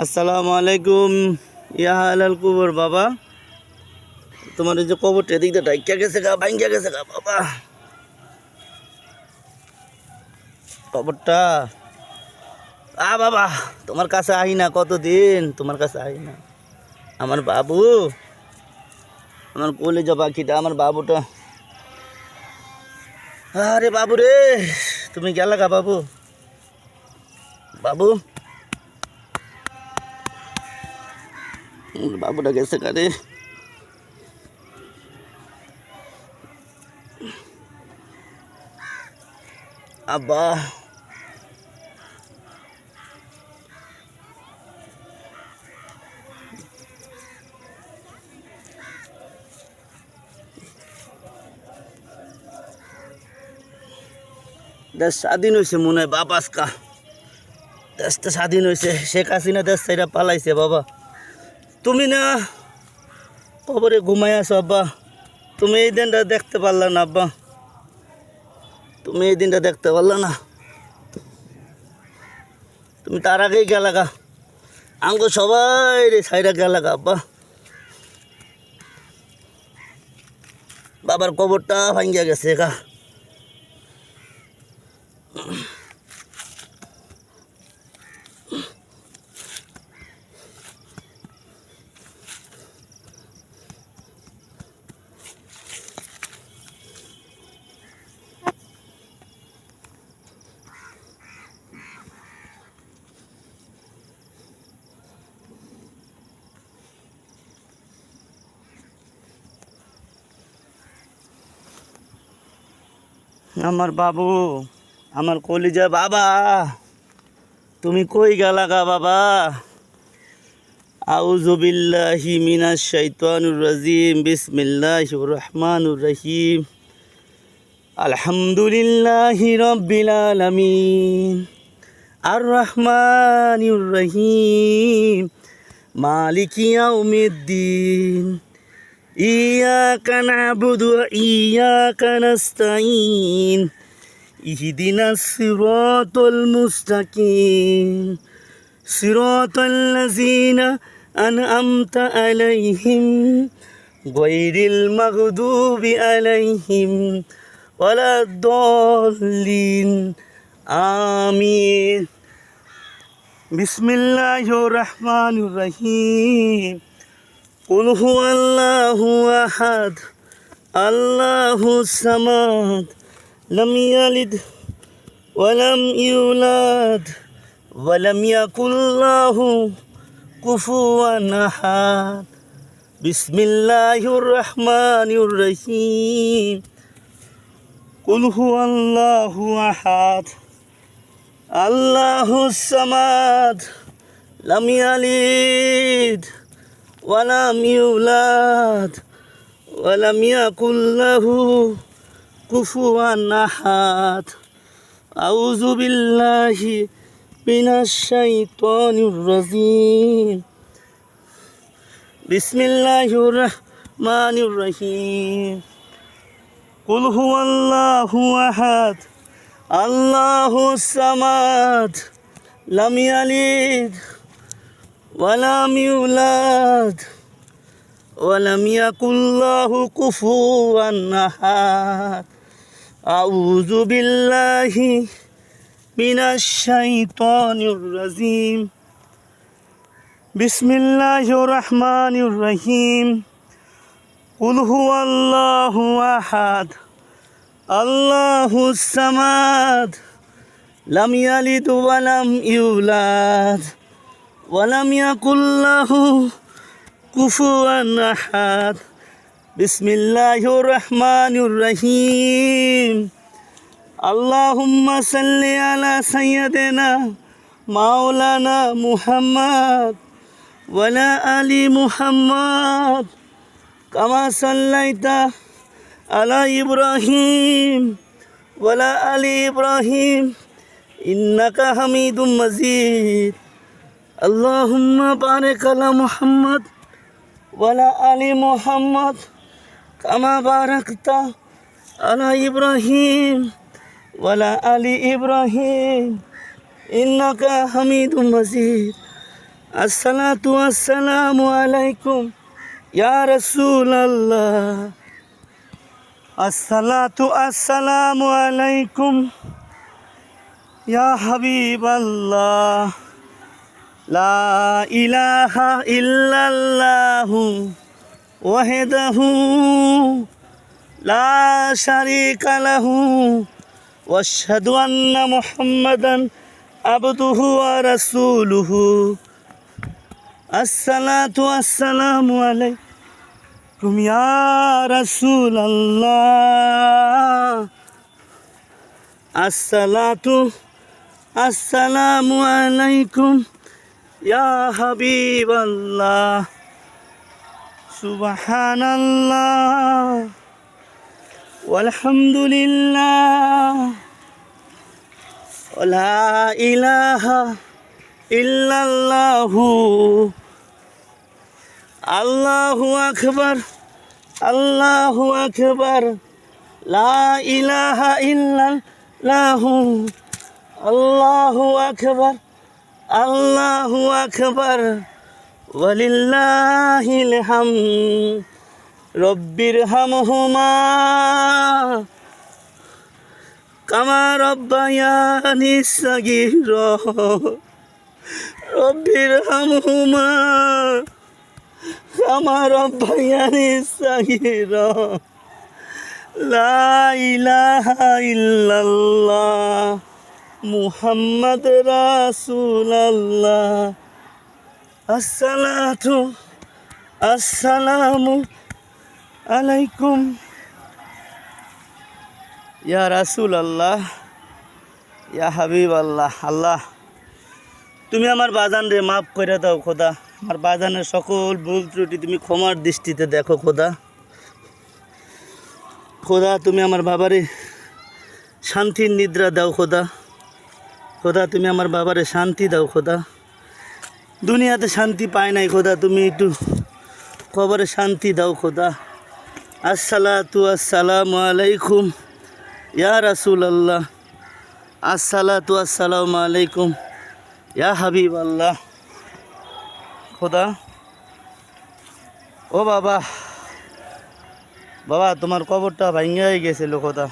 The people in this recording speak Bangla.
আসসালামু আলাইকুম ইয়া হালাল কুবর বাবা। তোমার এই যে কবরটা এদিক দিয়ে ঢাইকা গেছে গা, ভাঙ্গা গেছে গা বাবা। কবরটা বাবা, তোমার কাছে আই না কতদিন, তোমার কাছে আই না। আমার বাবু, আমার কলেজা পাখিটা, আমার বাবুটা। আরে বাবু রে, তুমি গেলা গা বাবু। বাবু, বাবুটা গেছে গা রে। আব্বা, দেশ স্বাধীন হয়েছে মনে হয় বাপ আজকা। দেশটা স্বাধীন হয়েছে, শেখ হাসিনা দেশ সাইরা পালাইছে বাবা। তুমি না কবরে ঘুমাই আছো আব্বা, তুমি এই দিনটা দেখতে পারলা না আব্বা, তুমি এই দিনটা দেখতে পারলা না। তুমি তার আগেই গেলা গা, আঙ্গো সবাই রে সাইরা গেলা গা আব্বা। বাবার কবরটা ভাঙ্গিয়া গেছে গা। আমার বাবু, আমার কলিজা বাবা, তুমি কই গেলা গা বাবা। আউযু বিল্লাহি মিনাশ শাইতানির রাজিম, বিসমিল্লাহির রহমানির রহিম। আলহামদুলিল্লাহি রাব্বিল আলামিন, আর রহমানির রহিম, মালিকি ইয়াউমিদ্দিন। ইয়াকা না'বুদু ওয়া ইয়াকা নাস্তাঈন। ইহদিনাস সিরাতাল মুস্তাকিম, সিরাতাল লাযীনা আন'আমতা আলাইহিম গায়রিল মাগদুবি আলাইহিম ওয়ালাদ-দাল্লিন। আমিন। বিসমিল্লাহির রহমানির রহিম। কুল হুয়াল্লাহু আহাদ, আল্লাহুস সামাদ, লাম ইয়ালিদ ওয়া লাম ইউলাদ ওয়া লাম ইয়াকুল লাহু কুফুয়ান আহাদ। বিসমিল্লাহির রহমানির রহিম। কুল হুয়াল্লাহু আহাদ, আল্লাহুস সামাদ, লাম ইয়ালিদ ওয়া লাম ইউলাদ ওয়া লাম ইয়াকুল লাহু কুফুয়ান আহাদ। আউযু বিল্লাহি মিনাশ শাইতানির রাজিম। বিসমিল্লাহির রহমানির রহিম। কুল হুয়াল্লাহু আহাদ, আল্লাহুস সামাদ, লাম ইয়ালিদ ওয়া লাম ইউলাদ ওয়া লাম ইয়াকুল লাহু কুফুয়ান আহাদ। আউযু বিল্লাহি মিনাশ শাইতানির রাজিম। বিসমিল্লাহির রহমানির রহিম। কুল হুয়াল্লাহু আহাদ, আল্লাহুস সামাদ, লাম ইয়ালিদ ওয়া লাম ইউলাদ ওয়া লাম ইয়াকুল লাহু কুফুয়ান আহাদ। বিসমিল্লাহির রহমানির রহিম। আল্লাহুম্মা সাল্লি আলা সাইয়্যিদিনা মাওলানা মুহাম্মদ ওয়া আলা আলি মুহাম্মদ কামা সাল্লাইতা আলা ইব্রাহিম ওয়া আলা আলি ইব্রাহিম ইন্নাকা হামিদুম মাজিদ। আল্লাহুম্মা বারিক আলা মুহাম্মদ ওয়া আলা আলি মুহাম্মদ কামা বারাকতা আলা ইব্রাহিম ওয়া আলা আলি ইব্রাহিম ইন্নাকা হামিদুম মাজিদ। আসসালাতু আসসালামু আলাইকুম ইয়া রাসূলাল্লাহ। আসসালাতু আসসালামু আলাইকুম ইয়া হাবিবাল্লাহ। লা ইলাহা ইল্লাল্লাহু ওয়াহদাহু লা শারীকা লাহু ওয়া আশহাদু আন্না মুহাম্মাদান আবদুহু ওয়া রাসূলুহু। আসসালাতু আসসালামু আলাইকুম ইয়া রাসূলাল্লাহ। আসসালাতু আসসালামু আলাইকুম ইয়া হাবিবাল্লাহ। সুবহানাল্লাহ ওয়ালহামদুলিল্লাহ ওয়া লা ইলাহা ইল্লাল্লাহু আল্লাহু আকবার আল্লাহু আকবার। লা ইলাহা ইল্লাল্লাহু আল্লাহু আকবার আল্লাহু আকবার ওয়ালিল্লাহিল হামদ। রব্বির হামহুমা কামা রব্বায়ানি সাগীরা। রব্বির হামহুমা কামা রব্বায়ানি সাগীরা। লা ইলাহা ইল্লাল্লাহ মুহাম্মদ রাসূলুল্লাহ। আসসালাতু আসসালামু আলাইকুম ইয়া রাসূলুল্লাহ ইয়া হাবিবাল্লাহ। আল্লাহ তুমি আমার বাজান রে মাফ করে দাও খোদা। আমার বাজানের সকল ভুল ত্রুটি তুমি ক্ষমার দৃষ্টিতে দেখো খোদা। খোদা তুমি আমার বাবারে শান্তির নিদ্রা দাও খোদা। খোদা তুমি আমার বাবারে শান্তি দাও খোদা। দুনিয়াতে শান্তি পায় নাই খোদা, তুমি একটু কবরে শান্তি দাও খোদা। আসসালাতু আসসালামু আলাইকুম ইয়া রাসূলুল্লাহ। আসসালাতু আসসালামু আলাইকুম ইয়া হাবিবাল্লাহ। খোদা ও বাবা, বাবা তোমার কবরটা ভাঙ্গাই গেছিল খোদা।